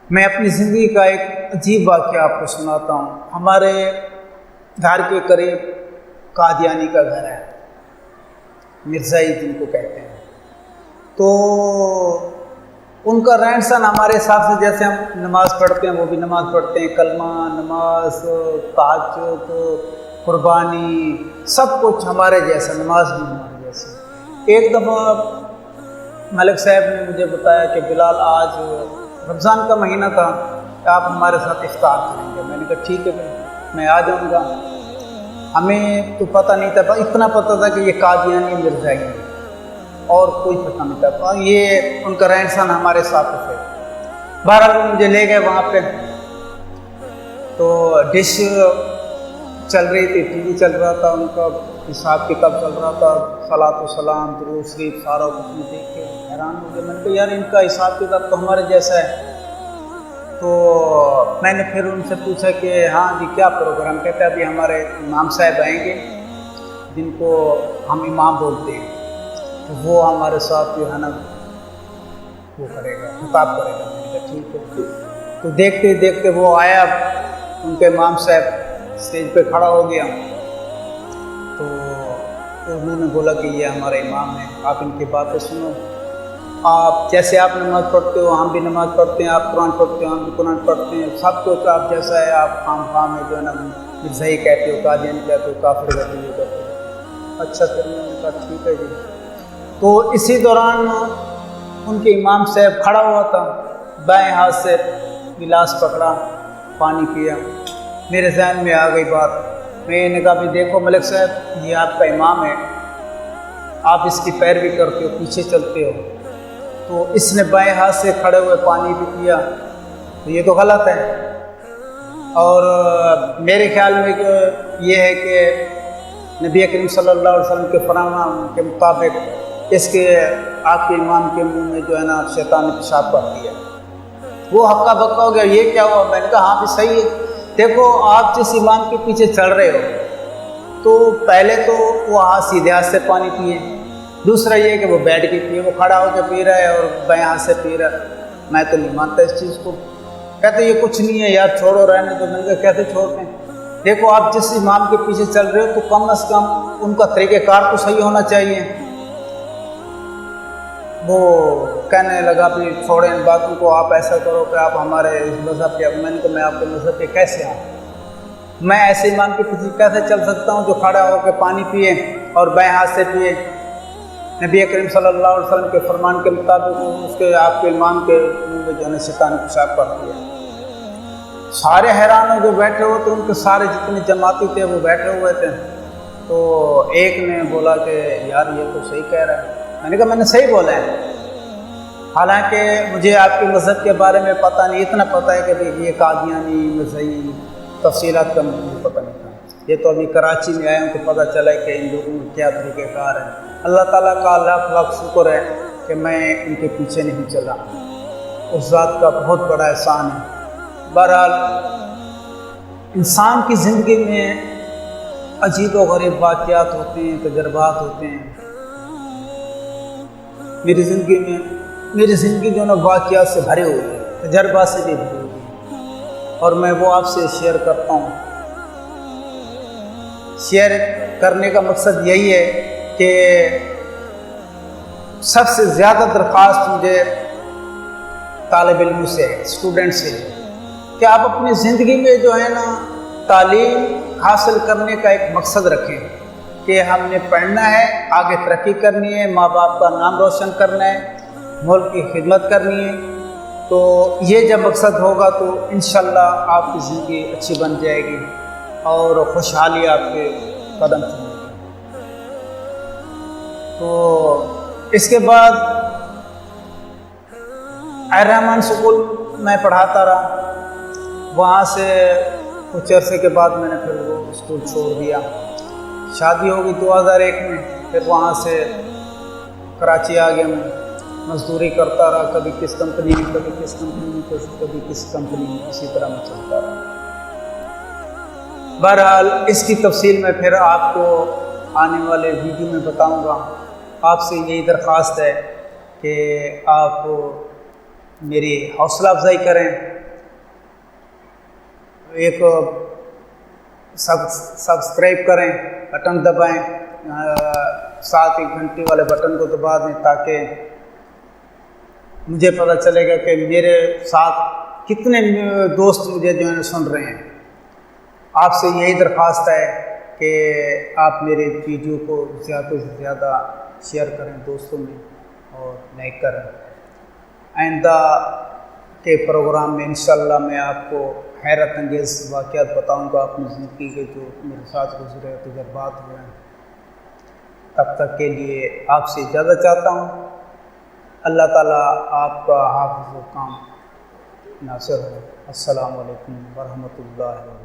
میں اپنی زندگی کا ایک عجیب واقعہ آپ کو سناتا ہوں۔ ہمارے گھر کے قریب قادیانی کا گھر ہے، مرزائی جن کو کہتے ہیں۔ تو ان کا رہن سہن ہمارے حساب سے جیسے ہم نماز پڑھتے ہیں وہ بھی نماز پڑھتے ہیں، کلمہ، نماز، تہجد، قربانی، سب کچھ ہمارے جیسا، نماز بھی ہمارے جیسے۔ ایک دفعہ ملک صاحب نے مجھے بتایا کہ بلال آج رمضان کا مہینہ تھا، آپ ہمارے ساتھ افطار کریں گے۔ میں نے کہا ٹھیک ہے میں آ جاؤں گا۔ ہمیں تو پتہ نہیں تھا، اتنا پتہ تھا کہ یہ قادیانی مرزائی ہے اور کوئی پتہ نہیں تھا، یہ ان کا رہن سہن ہمارے ساتھ تھے۔ بہرحال وہ مجھے لے گئے وہاں پہ، تو ڈش چل رہی تھی، ٹی وی چل رہا تھا، ان کا حساب کتاب چل رہا تھا، صلاۃ و سلام، درود شریف، سارا کچھ میں دیکھ کے حیران ہو گیا۔ میں نے کہا یار ان کا حساب کتاب تو ہمارے جیسا ہے۔ تو میں نے پھر ان سے پوچھا کہ ہاں جی کیا پروگرام؟ کہتے ہیں ابھی ہمارے امام صاحب آئیں گے جن کو ہم امام بولتے ہیں، تو وہ ہمارے ساتھ جو ہے نا وہ کرے گا، خطاب کرے گا۔ میں نے کہا ٹھیک ہے۔ تو دیکھتے دیکھتے وہ آیا، ان کے امام صاحب اسٹیج پہ کھڑا ہو گیا، تو انہوں نے بولا کہ یہ ہمارے امام ہیں، آپ ان کی باتیں سنو، آپ جیسے آپ نماز پڑھتے ہو ہم بھی نماز پڑھتے ہیں، آپ قرآن پڑھتے ہو ہم بھی قرآن پڑھتے ہیں، سب کچھ آپ جیسا ہے، آپ خام میں جو ہے نا مرزائی کہتے ہو، قادیانی کہتے ہو، کافر کہتے ہو، کہتے ہو۔ اچھا پھر میں نے کہا ٹھیک ہے جی۔ تو اسی دوران ان کے امام صاحب کھڑا ہوا تھا، بائیں ہاتھ سے گلاس پکڑا، پانی پیا۔ میرے ذہن میں آ گئی بات، میں نے کہا بھی دیکھو ملک صاحب یہ آپ کا امام ہے، آپ اس کی پیروی کرتے ہو، پیچھے چلتے ہو، تو اس نے بائیں ہاتھ سے کھڑے ہوئے پانی بھی پیا، تو یہ تو غلط ہے۔ اور میرے خیال میں یہ ہے کہ نبی کریم صلی اللہ علیہ وسلم کے فرمان کے مطابق اس کے آپ کے امام کے منہ میں جو ہے نا شیطان نے پیشاب کر دیا۔ وہ ہکا بکا ہو گیا، یہ کیا ہوا؟ میں نے کہا ہاں بھی صحیح ہے، دیکھو آپ جس امام کے پیچھے چل رہے ہو تو پہلے تو وہ سیدھے ہاتھ سے پانی پیے، دوسرا یہ کہ وہ بیٹھ کے پیے، وہ کھڑا ہو کے پی رہا ہے اور بائیں ہاتھ سے پی رہا ہے، میں تو نہیں مانتا اس چیز کو۔ کہتے یہ کچھ نہیں ہے یار، چھوڑو رہنے دو۔ میں نے کہا کیسے چھوڑتے ہیں؟ دیکھو آپ جس امام کے پیچھے چل رہے ہو تو کم از کم ان کا طریقہ کار تو صحیح ہونا چاہیے۔ وہ کہنے لگا بھی چھوڑیں ان باتوں کو، آپ ایسا کرو کہ آپ ہمارے اس مذہب کے۔ میں نے کہا میں آپ کے مذہب پہ کیسے آؤں؟ میں ایسے امام کے پیچھے کیسے چل سکتا ہوں جو کھڑا ہو کے پانی پیے اور بائیں ہاتھ سے پیے؟ نبی کریم صلی اللہ علیہ وسلم کے فرمان کے مطابق اس کے آپ کے امام کے منہ میں جو ہے شیطان پیشاب کر دیا۔ سارے حیران ہو جو بیٹھے ہوئے تھے، ان کے سارے جتنے جماعتی تھے وہ بیٹھے ہوئے تھے۔ تو ایک نے بولا کہ یار یہ تو صحیح کہہ رہا ہے۔ میں نے کہا میں نے صحیح بولا ہے، حالانکہ مجھے آپ کے مذہب کے بارے میں پتہ نہیں، اتنا پتہ ہے کہ یہ قادیانی مرزائی تفصیلات کا مجھے پتہ نہیں تھا۔ یہ تو ابھی کراچی میں آئے ہوں تو پتہ چلا کہ ان لوگوں میں کیا طریقہ کار ہے۔ اللہ تعالیٰ کا لاکھ لاکھ شکر ہے کہ میں ان کے پیچھے نہیں چلا، اس ذات کا بہت بڑا احسان ہے۔ بہرحال انسان کی زندگی میں عجیب و غریب واقعات ہوتے ہیں، تجربات ہوتے ہیں۔ میری زندگی جو نا واقعات سے بھری ہوئی ہے، تجربات سے بھی بھری ہوئی ہے، اور میں وہ آپ سے شیئر کرتا ہوں۔ شیئر کرنے کا مقصد یہی ہے کہ سب سے زیادہ درخواست مجھے طالب علم سے ہے، اسٹوڈنٹ سے ہے کہ آپ اپنی زندگی میں جو ہے نا تعلیم حاصل کرنے کا ایک مقصد رکھیں کہ ہم نے پڑھنا ہے، آگے ترقی کرنی ہے، ماں باپ کا نام روشن کرنا ہے، ملک کی خدمت کرنی ہے۔ تو یہ جب مقصد ہوگا تو انشاءاللہ آپ کی زندگی اچھی بن جائے گی اور خوشحالی آپ کے قدم چلے گی۔ تو اس کے بعد الرحمن اسکول میں پڑھاتا رہا، وہاں سے کچھ عرصے کے بعد میں نے پھر وہ اسکول چھوڑ دیا۔ شادی ہوگی 2001 میں، پھر وہاں سے کراچی آ گیا، میں مزدوری کرتا رہا، کبھی کس کمپنی میں، کبھی کس کمپنی میں، کبھی کس کمپنی میں، اسی طرح میں چلتا رہا۔ بہرحال اس کی تفصیل میں پھر آپ کو آنے والے ویڈیو میں بتاؤں گا۔ آپ سے یہی درخواست ہے کہ آپ میری حوصلہ افزائی کریں، ایک سبسکرائب کریں، بٹن دبائیں، ساتھ ہی گھنٹی والے بٹن کو دبا دیں تاکہ مجھے پتہ چلے گا کہ میرے ساتھ کتنے دوست مجھے جو ہے سن رہے ہیں۔ آپ سے یہی درخواست ہے کہ آپ میرے ویڈیو کو زیادہ سے زیادہ شیئر کریں دوستوں میں اور لائک کریں۔ آئندہ کے پروگرام میں انشاءاللہ میں آپ کو حیرت انگیز واقعات بتاؤں گا اپنی زندگی کے جو میرے ساتھ گزرے تجربات ہوئے ہیں۔ تب تک کے لیے آپ سے اجازت چاہتا ہوں۔ اللہ تعالیٰ آپ کا حافظ و کام ناصر ہو۔ السلام علیکم ورحمۃ اللہ وبرکاتہ۔